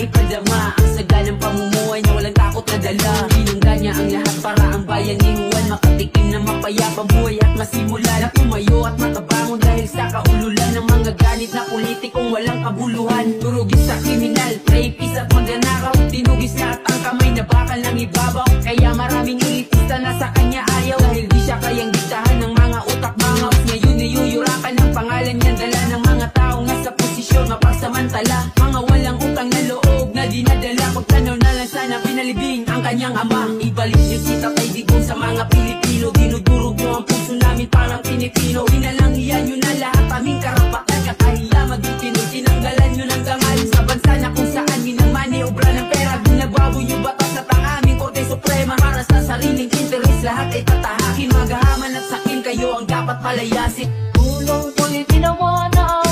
ipadama ang sagalang pamumuhay na walang takot na dala. Binungga niya ang lahat para ang bayan ni Juan makatikim na mapayapang buhay at masimula na pumayo at makabangon dahil sa kaululan ng mga ganit na politikong walang kabuluhan. Turugis sa kriminal, rapist at magnanakaw, tinugis na at ang kamay na bakal ng ibabaw. Kaya maraming elitista na sa kanya ayaw dahil di siya kayang diktahan ng mga utak bangaw. Ngayon niyuyurakan ang pangalan niya, dala ng mga taong nasa posisyon mapagsamantala, mga walang utang na loob na dinadala. Pagtanaw na lang sana pinalibing ang kanyang ama. Ibalik niyo si Tatay Digong sa mga Pilipino, dinudurog niyo ang puso namin parang Pilipino. Inalangian niyo na lahat aming karapatan, kakahiya maging Pinoy, tinanggalan niyo ng dangal sa bansa na kung saan minamani obra ng pera. Binagbago niyo batas at ang aming Korte Suprema para sa sariling interes lahat ay tatahakin. Magahaman at sakin kayo ang dapat palayasin. Tulong ko'y ginawa na